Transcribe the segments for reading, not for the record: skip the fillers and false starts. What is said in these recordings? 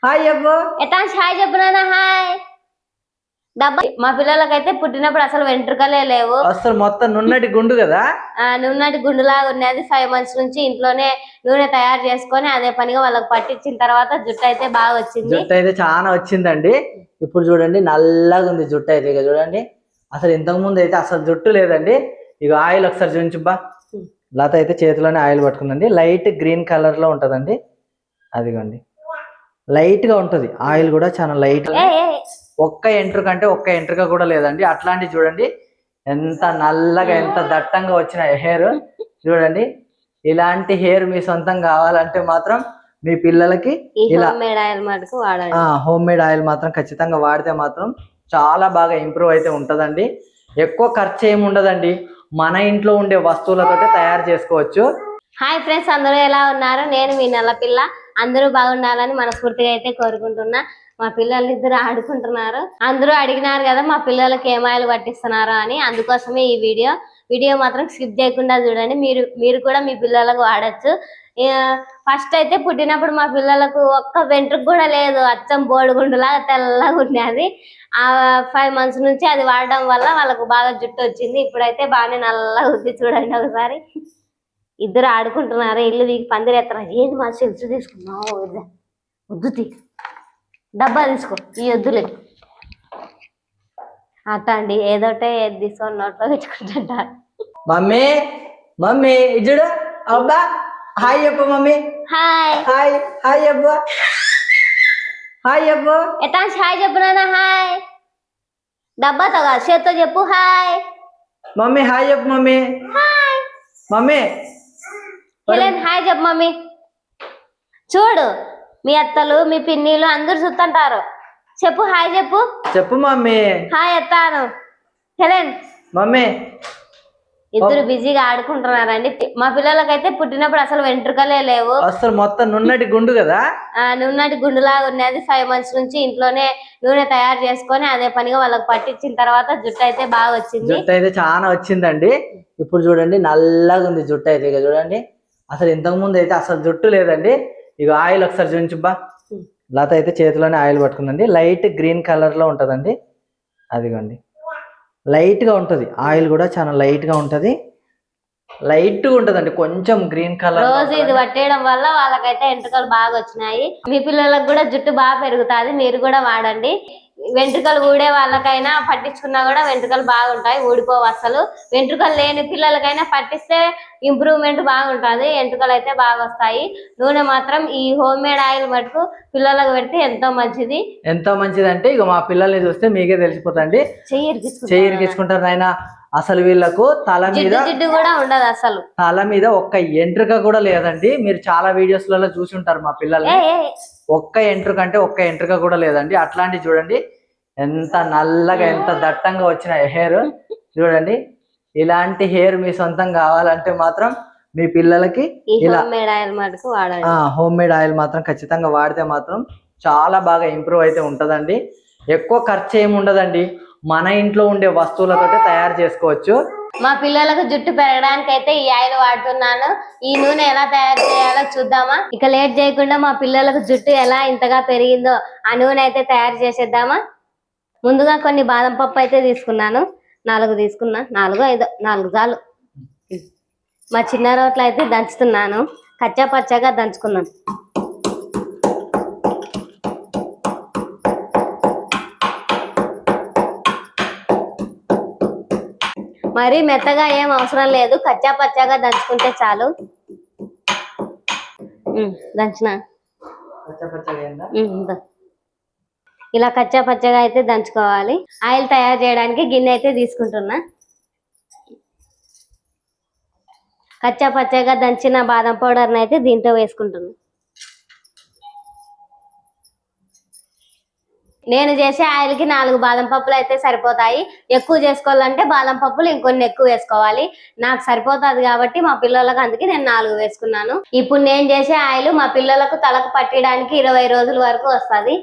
Hi అబ్బో. ఎట్లా hi చెప్పినా హాయ్ డబ్బా. మా పిల్లలకైతే పుట్టినప్పుడు అసలు వెంట్రుకలే లేవు, అసలు మొత్తం నున్నటి గుండు కదా. నున్నటి గుండులాగా ఉన్నది. 5 months నుంచి ఇంట్లోనే నూనె తయారు చేసుకొని అదే పనిగా వాళ్ళకి పట్టించిన తర్వాత జుట్టు అయితే బాగా వచ్చింది. జుట్టు అయితే చాలా వచ్చిందండి. ఇప్పుడు చూడండి నల్లగా ఉంది జుట్టు అయితే. ఇక చూడండి అసలు ఇంతకు ముందు అయితే అసలు జుట్టు లేదండి. ఇక ఆయిల్ ఒకసారి చూపించుబ్బా. లత అయితే చేతిలోనే ఆయిల్ పట్టుకుందండి. లైట్ గ్రీన్ కలర్ లో ఉంటదండి. అదిగోండి లైట్ గా ఉంటది ఆయిల్ కూడా చాలా లైట్. ఒక్క ఎంట్రుక అంటే ఒక్క ఎంట్రుక కూడా లేదండి. అట్లాంటి చూడండి ఎంత నల్లగా ఎంత దట్టంగా వచ్చిన హెయిర్ చూడండి. ఇలాంటి హెయిర్ మీ సొంతం కావాలంటే మాత్రం మీ పిల్లలకి ఇలా హోమ్ మేడ్ ఆయిల్ మాత్రం ఖచ్చితంగా వాడితే మాత్రం చాలా బాగా ఇంప్రూవ్ అయితే ఉంటదండి. ఎక్కువ ఖర్చు ఏమి ఉండదండి. మన ఇంట్లో ఉండే వస్తువులతోటి తయారు చేసుకోవచ్చు. హాయ్ ఫ్రెండ్స్, అందరూ ఎలా ఉన్నారు? నేను మీ నల్ల పిల్ల. అందరూ బాగుండాలని మనస్ఫూర్తిగా అయితే కోరుకుంటున్నా. మా పిల్లలు ఇద్దరు ఆడుకుంటున్నారు. అందరూ అడిగినారు కదా మా పిల్లలకి ఏం ఆయిల్ పట్టిస్తున్నారు అని, అందుకోసమే ఈ వీడియో మాత్రం స్కిప్ చేయకుండా చూడండి. మీరు కూడా మీ పిల్లలకు వాడచ్చు. ఫస్ట్ అయితే పుట్టినప్పుడు మా పిల్లలకు ఒక్క వెంట్రుక కూడా లేదు, అచ్చం బోడిగుండులాగా తెల్లగా ఉండేది. ఆ 5 months నుంచి అది వాడడం వల్ల వాళ్ళకు బాగా జుట్టు వచ్చింది. ఇప్పుడైతే బాగానే నల్లగా ఉంది. చూడండి ఒకసారి. ఇద్దరు ఆడుకుంటున్నారు. ఇల్లు దిగి పందిరేస్తారు. ఏంది మా సెల్స్ తీసుకున్నావు? వద్దు, డబ్బా తీసుకో, ఈ వద్దులే అట్ట అండి. ఏదోటే ఏది తీసుకొని నోట్లో పెట్టుకుంటుంటారు. మమ్మీ మమ్మీ ఇజుడు అబ్బా హాయ్ చెప్పు మమ్మీ. హాయ్ హాయ్ హాయ్ అబ్బా. హాయ్ అబ్బా. ఎట్లా హాయ్ చెప్పినా హాయ్ డబ్బాతో కాదు చేత్తో చెప్పు హాయ్. మమ్మీ హాయ్ చెప్పు మమ్మీ. హాయ్ మమ్మీ హాయ్ చెప్పు మమ్మీ. చూడు మీ అత్తలు మీ పిన్నిలు అందరు చూస్తుంటారు. చెప్పు హాయ్ చెప్పు. చెప్పు మమ్మీ. హాయ్ ఎత్తాను హెలెన్. మమ్మీ ఇద్దరు బిజీగా ఆడుకుంటున్నారండి. మా పిల్లలకైతే పుట్టినప్పుడు అసలు వెంట్రుకలే లేవు, అసలు మొత్తం నున్నటి గుండు కదా. నున్నటి గుండులాగా ఉన్నది. 5 months నుంచి ఇంట్లోనే నూనె తయారు చేసుకొని అదే పనిగా వాళ్ళకి పట్టించిన తర్వాత జుట్టు అయితే బాగా వచ్చింది. జుట్టు అయితే చాలా వచ్చిందండి. ఇప్పుడు చూడండి నల్లగా ఉంది జుట్టు అయితే. ఇక చూడండి అసలు ఇంతకు ముందు అయితే అసలు జుట్టు లేదండి. ఇక ఆయిల్ ఒకసారి చూపించుబ్బా. లత అయితే చేతిలోనే ఆయిల్ పట్టుకుందండి. లైట్ గ్రీన్ కలర్ లో ఉంటదండి. అదిగోండి లైట్ గా ఉంటది ఆయిల్ కూడా చాలా లైట్ గా ఉంటది. లైట్ గా ఉంటదండి కొంచెం గ్రీన్ కలర్. రోజు ఇది పట్టేయడం వల్ల వాళ్ళకైతే ఎంట్రుకలు బాగా వచ్చినాయి. మీ పిల్లలకు కూడా జుట్టు బాగా పెరుగుతుంది. మీరు కూడా వాడండి. వెంట్రుకలు ఊడే వాళ్ళకైనా పట్టించుకున్నా కూడా వెంట్రుకలు బాగుంటాయి, ఊడిపోవు అసలు. వెంట్రుకలు లేని పిల్లలకైనా పట్టిస్తే ఇంప్రూవ్మెంట్ బాగుంటుంది, వెంట్రుకలు అయితే బాగా వస్తాయి. నూనె మాత్రం ఈ హోమ్ మేడ్ ఆయిల్ మటుకు పిల్లలకు పెడితే ఎంతో మంచిది. ఎంతో మంచిది అంటే ఇక మా పిల్లల్ని చూస్తే మీకే తెలిసిపోతుంది. చెయ్యిరికించుకుంటారు ఆయన. అసలు వీళ్ళకు తల మీద జిడ్డు కూడా ఉండదు. అసలు తల మీద ఒక్క ఎంట్రుక కూడా లేదండి. మీరు చాలా వీడియోస్ లలో చూసి ఉంటారు మా పిల్లల్ని. ఒక్క ఎంట్రుక అంటే ఒక్క ఎంట్రుక కూడా లేదండి. అట్లాంటి చూడండి ఎంత నల్లగా ఎంత దట్టంగా వచ్చిన హెయిర్ చూడండి. ఇలాంటి హెయిర్ మీ సొంతం కావాలంటే మాత్రం మీ పిల్లలకి ఇలా హోమ్ మేడ్ ఆయిల్ మాత్రం ఖచ్చితంగా వాడితే మాత్రం చాలా బాగా ఇంప్రూవ్ అయితే ఉంటదండి. ఎక్కువ ఖర్చు ఏమి ఉండదండి. మన ఇంట్లో ఉండే వస్తువులతోటి తయారు చేసుకోవచ్చు. మా పిల్లలకు జుట్టు పెరగడానికి అయితే ఈ ఆయిల్ వాడుతున్నాను. ఈ నూనె ఎలా తయారు చేయాలో చూద్దామా? ఇక లేట్ చేయకుండా మా పిల్లలకు జుట్టు ఎలా ఇంతగా పెరిగిందో ఆ నూనె అయితే తయారు చేసేద్దామా? ముందుగా కొన్ని బాదం పప్పు అయితే తీసుకున్నాను. 4 తీసుకున్నా, 4 5 4 చాలు. మా చిన్న రోట్లో అయితే దంచుతున్నాను. కచ్చా పచ్చగా దంచుకున్నాను. మరి మెత్తగా ఏం అవసరం లేదు, కచ్చా పచ్చాగా దంచుకుంటే చాలు. దంచిన ఇలా కచ్చా పచ్చగా అయితే దంచుకోవాలి. ఆయిల్ తయారు చేయడానికి గిన్నె అయితే తీసుకుంటున్నా. కచ్చా పచ్చగా దంచిన బాదం పౌడర్ని అయితే దీంట్లో వేసుకుంటున్నా. నేను చేసే ఆయిల్కి 4 బాదం పప్పులు అయితే సరిపోతాయి. ఎక్కువ చేసుకోవాలంటే బాదం పప్పులు ఇంకొన్ని ఎక్కువ వేసుకోవాలి. నాకు సరిపోతుంది కాబట్టి మా పిల్లలకు అందుకే నేను 4 వేసుకున్నాను. ఇప్పుడు నేను చేసే ఆయిల్ మా పిల్లలకు తలకు పట్టడానికి 20 రోజుల వరకు వస్తుంది.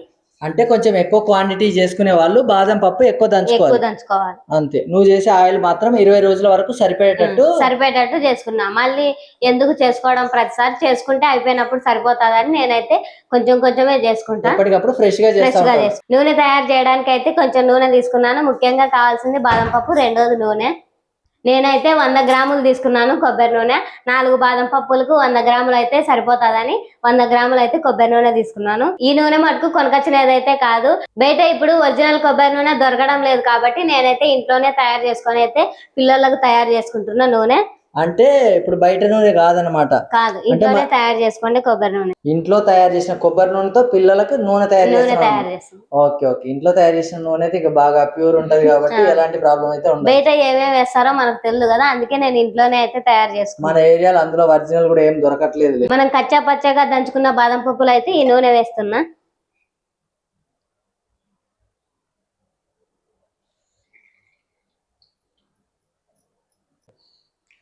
అంటే కొంచెం ఎక్కువ క్వాంటిటీ చేసుకునే వాళ్ళు బాదం పప్పు ఎక్కువ ఎక్కువ దంచుకోవాలి దంచుకోవాలి. అంతే. నువ్వు చేసే ఆయిల్ మాత్రం 20 రోజుల వరకు సరిపోయేటట్టు చేసుకున్నా. మళ్ళీ ఎందుకు చేసుకోవడం, ప్రతిసారి చేసుకుంటే అయిపోయినప్పుడు సరిపోతుందని నేనైతే కొంచెం కొంచెమే చేసుకుంటా. ఎప్పటికప్పుడు ఫ్రెష్ గా నూనె తయారు చేయడానికి అయితే కొంచెం నూనె తీసుకున్నాను. ముఖ్యంగా కావాల్సింది బాదం పప్పు, రెండోది నూనె. నేనైతే 100 గ్రాములు తీసుకున్నాను కొబ్బరి నూనె. 4 బాదం పప్పులకు 100 గ్రాములు అయితే సరిపోతుందని 100 గ్రాములు అయితే కొబ్బరి నూనె తీసుకున్నాను. ఈ నూనె మటుకు కొనకొచ్చినదైతే కాదు. బయట ఇప్పుడు ఒరిజినల్ కొబ్బరి నూనె దొరకడం లేదు కాబట్టి నేనైతే ఇంట్లోనే తయారు చేసుకొని అయితే పిల్లలకు తయారు చేసుకుంటున్నా నూనె. అంటే ఇప్పుడు బయట నూనె కాదనమాట. కాదు, ఇంట్లోనే తయారు చేసుకోండి కొబ్బరి నూనె. ఇంట్లో తయారు చేసిన కొబ్బరి నూనెతో పిల్లలకు నూనె తయారు చేస్తాం. Okay okay. ఇంట్లో తయారు చేసిన నూనె అయితే ఇక బాగా ప్యూర్ ఉంటది కాబట్టి ఎలాంటి ప్రాబ్లం అయితే ఉండదు. బయట ఏమేమి వేస్తారో మనకు తెలియదు కదా, అందుకే నేను ఇంట్లోనే అయితే తయారు చేసుకున్నాను. మన ఏరియాలో అందులో ఒరిజినల్ కూడా ఏం దొరకట్లేదు. మనం కచ్చా పచ్చగా దంచుకున్న బాదం పప్పులు అయితే ఈ నూనె వేస్తున్నా.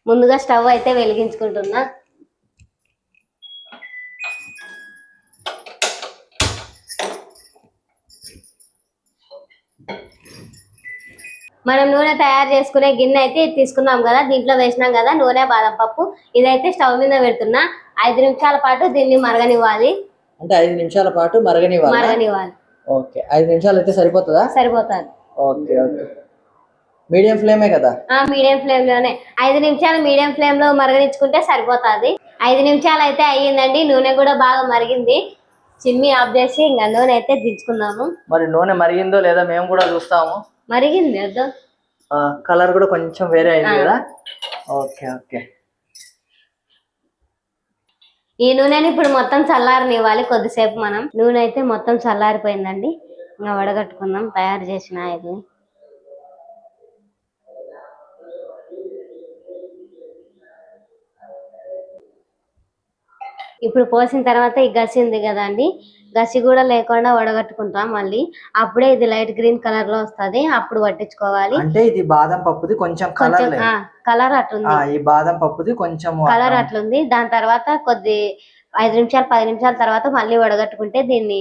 ముందుగా స్టవ్ అయితే వెలిగించుకుంటున్నా. మనం నూనె తయారు చేసుకునే గిన్నె అయితే తీసుకున్నాం కదా, దీంట్లో వేసినాం కదా నూనె బాదం పప్పు. ఇదైతే స్టవ్ మీద పెడుతున్నా. 5 నిమిషాల పాటు దీన్ని మరగనివ్వాలి. అంటే 5 నిమిషాల పాటు మరగనివ్వాలి. ఓకే, 5 నిమిషాలు అయితే సరిపోతుందా? సరిపోతుంది. Okay okay. మీడియం ఫ్లేమే కదా? మీడియం ఫ్లేమ్ లోనే 5 నిమిషాలు మీడియం ఫ్లేమ్ లో మరగనిచ్చుకుంటే సరిపోతుంది. 5 నిమిషాలు అయితే అయ్యిందండి. నూనె కూడా బాగా మరిగింది. చిమ్మి ఆఫ్ చేసి ఇంకా నూనె అయితే దించుకుందాము. మరి నూనె మరిగిందో లేదా మేము కూడా చూస్తాము. మరిగింది అదో, కలర్ కూడా కొంచెం వేరే అయింది కదా. Okay okay. ఈ నూనెని ఇప్పుడు మొత్తం చల్లారనివ్వాలి కొద్దిసేపు. మనం నూనె అయితే మొత్తం చల్లారిపోయిందండి. ఇంకా వడగట్టుకుందాం తయారు చేసిన ఆయిల్ని. ఇప్పుడు పోసిన తర్వాత ఈ గసి ఉంది కదండి, గసి కూడా లేకుండా వడగట్టుకుంటాం మళ్ళీ. అప్పుడే ఇది లైట్ గ్రీన్ కలర్ లో వస్తుంది, అప్పుడు పట్టించుకోవాలి. అంటే ఇది బాదం పప్పుది కొంచెం కలర్ అట్లుంది. ఈ బాదం పప్పుది కొంచెం కలర్ అట్లుంది. దాని తర్వాత 5 నిమిషాలు 10 నిమిషాల తర్వాత మళ్ళీ వడగట్టుకుంటే దీన్ని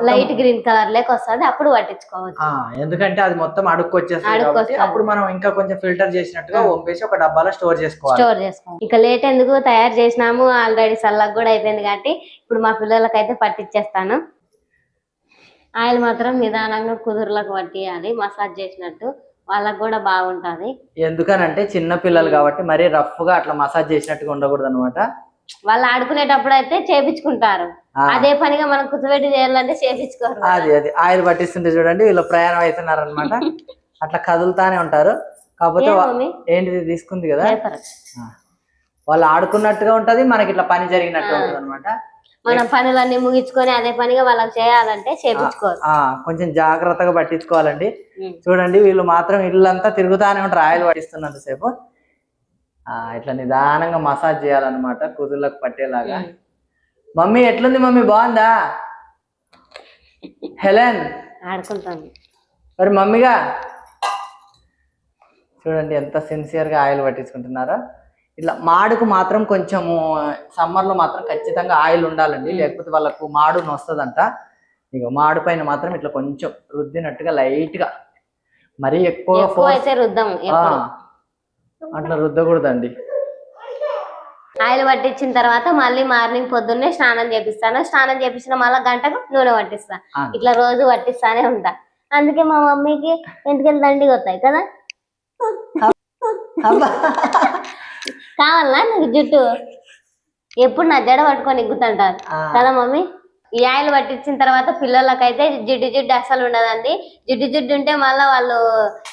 లైట్ గ్రీన్ కలర్ లేక వస్తుంది, అప్పుడు పట్టించుకోవచ్చు. ఎందుకంటే అది మొత్తం అడుక్కొచ్చేస్తుంది. అప్పుడు మనం ఇంకా కొంచెం ఫిల్టర్ చేసినట్టుగా వంపేసి ఒక డబ్బాలో స్టోర్ చేసుకోవాలి. ఇక లేట్ ఎందుకు, తయారు చేసినాము ఆల్రెడీ, చల్లగా కూడా అయిపోయింది కాబట్టి ఇప్పుడు మా పిల్లలకైతే పట్టించేస్తాను. ఆయిల్ మాత్రం నిదానంగా కుదురులకు పట్టియాలి, మసాజ్ చేసినట్టు. వాళ్ళకు కూడా బాగుంటది. ఎందుకనంటే చిన్న పిల్లలు కాబట్టి మరీ రఫ్ గా అట్లా మసాజ్ చేసినట్టుగా ఉండకూడదు అనమాట. వాళ్ళు ఆడుకునేటప్పుడు అయితే చేపించుకుంటారు, అదే పనిగా మనం కుతుబెట్టి చేయాలంటే చేపించుకోరు. అది ఆయిల్ పట్టిస్తుంటే చూడండి వీళ్ళు ప్రయాణం అవుతున్నారు అనమాట. అట్లా కదులుతానే ఉంటారు. కాకపోతే ఏంటిది తీసుకుంది కదా, వాళ్ళు ఆడుకున్నట్టుగా ఉంటది, మనకి ఇట్లా పని జరిగినట్టు ఉంటది అనమాట. మనం పనులన్నీ ముగించుకొని అదే పనిగా వాళ్ళకి చేయాలంటే చేపించుకోరు. కొంచెం జాగ్రత్తగా పట్టించుకోవాలండి. చూడండి వీళ్ళు మాత్రం ఇల్లంతా తిరుగుతానే ఉంటారు ఆయిల్ పట్టిస్తున్నంతసేపు. ఇట్లా నిదానంగా మసాజ్ చేయాలన్నమాట కుదుర్లకు పట్టేలాగా. మమ్మీ ఎట్లుంది మమ్మీ, బాగుందా? హెలెన్ ఆడుకుంటాను. మరి మమ్మీగా చూడండి ఎంత సిన్సియర్గా ఆయిల్ పట్టించుకుంటున్నారో. ఇట్లా మాడుకు మాత్రం కొంచెము సమ్మర్లో మాత్రం ఖచ్చితంగా ఆయిల్ ఉండాలండి, లేకపోతే వాళ్ళకు మాడు నొస్తుందంట. ఇక మాడు పైన మాత్రం ఇట్లా కొంచెం రుద్దినట్టుగా లైట్గా, మరీ ఎక్కువ అయితే రుద్దాం, అట్లా రుద్దకూడదండి. ఆయిల్ పట్టించిన తర్వాత మళ్ళీ మార్నింగ్ పొద్దున్నే స్నానం చేపిస్తాను. స్నానం చేపించిన మళ్ళీ గంటకు నూనె పట్టిస్తా. ఇట్లా రోజు పట్టిస్తానే ఉంటా. అందుకే మా మమ్మీకి ఇంటికెళ్ళి దండిగా వస్తాయి కదా. కావాలా నీకు జుట్టు? ఎప్పుడు నా జడ పట్టుకొని ఎగ్గుతుంటారు కదా మమ్మీ. ఈ ఆయిల్ పట్టించిన తర్వాత పిల్లలకైతే జిడ్డు అసలు ఉండదండి. జిడ్డు ఉంటే మళ్ళీ వాళ్ళు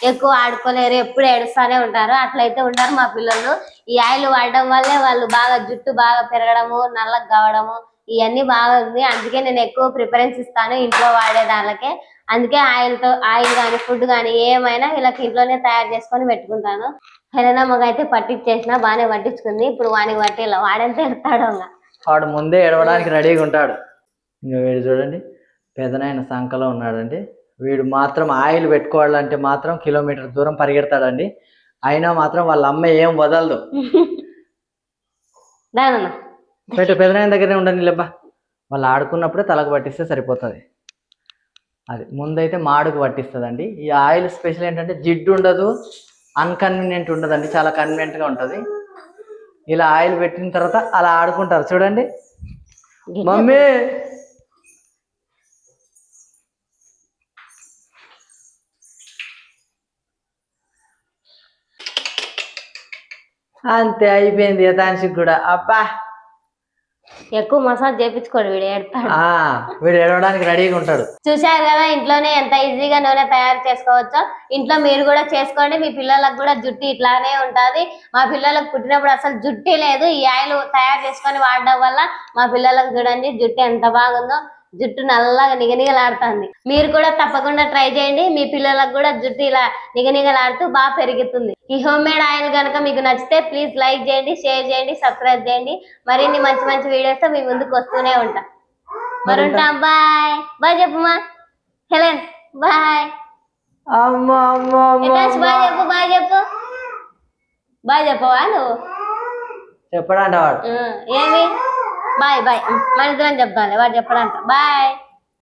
ఎక్కువ ఆడుకోలేరు, ఎప్పుడు ఏడుస్తానే ఉంటారు. అట్లయితే ఉంటారు మా పిల్లలు. ఈ ఆయిల్ వాడడం వల్లే వాళ్ళు బాగా జుట్టు బాగా పెరగడము, నల్లగా కావడము ఇవన్నీ బాగా ఉంది. అందుకే నేను ఎక్కువ ప్రిఫరెన్స్ ఇస్తాను ఇంట్లో వాడే దానికే. అందుకే ఆయిల్ కానీ ఫుడ్ కానీ ఏమైనా వీళ్ళకి ఇంట్లోనే తయారు చేసుకొని పెట్టుకుంటాను. హెలెనమ్మకి అయితే పట్టించేసిన బాగానే పట్టించుకుంది. ఇప్పుడు వానికి పట్టేలా, వాడంతా ఎడతాడు. వాడు ముందే ఎడవడానికి రెడీగా ఉంటాడు. ఇంకా వీడు చూడండి పెదనాయన సంకలో ఉన్నాడండి. వీడు మాత్రం ఆయిల్ పెట్టుకోవాలంటే మాత్రం కిలోమీటర్ దూరం పరిగెడతాడండి. అయినా మాత్రం వాళ్ళ అమ్మ ఏం వదలదు. పెట్టు, పెదనాయన దగ్గరనే ఉండని లేబ్బా. వాళ్ళు ఆడుకున్నప్పుడే తలకు పట్టిస్తే సరిపోతుంది. అది ముందైతే మాడుకు పట్టిస్తుందండి. ఈ ఆయిల్ స్పెషల్ ఏంటంటే జిడ్డు ఉండదు, అన్కన్వీనియంట్ ఉండదండి, చాలా కన్వీనియంట్గా ఉంటుంది. ఇలా ఆయిల్ పెట్టిన తర్వాత అలా ఆడుకుంటారు చూడండి. మమ్మీ అంతే అయిపోయింది యథాంశికి కూడా. అబ్బా ఎక్కువ మసాజ్ చేయించుకోడు, వీడు ఏడతాడు. వీడు ఏడవడానికి రెడీగా ఉంటాడు. చూశారు కదా ఇంట్లోనే ఎంత ఈజీగా నూనె తయారు చేసుకోవచ్చో. ఇంట్లో మీరు కూడా చేసుకోండి. మీ పిల్లలకు కూడా జుట్టు ఇట్లానే ఉంటుంది. మా పిల్లలకు పుట్టినప్పుడు అసలు జుట్టే లేదు. ఈ ఆయిల్ తయారు చేసుకొని వాడడం వల్ల మా పిల్లలకు చూడండి జుట్టు ఎంత బాగుందో. జుట్టు నల్లగా నిగనిగలాడుతుంది. మీరు కూడా తప్పకుండా ట్రై చేయండి. మీ పిల్లలకు కూడా జుట్టు ఇలా నిగనిగలాడుతూ బాగా పెరుగుతుంది. ఈ హోమ్ మేడ్ ఆయిల్ కనుక మీకు నచ్చితే ప్లీజ్ లైక్ చేయండి, షేర్ చేయండి, సబ్స్క్రైబ్ చేయండి. మరిన్ని మంచి మంచి వీడియోస్తో మీ ముందుకు వస్తూనే ఉంటాం. మరి ఉంటాం. బాయ్ బాయ్ చెప్పమ్మా హెలెన్. బాయ్ బాయ్ చెప్పు. బాయ్ చెప్పు. బాయ్ చెప్పవా నువ్వు? చెప్పడంట వాడు. ఏమి బాయ్ బాయ్ మన ఇద్దరం చెప్తాను. వాడు చెప్పడంట బాయ్.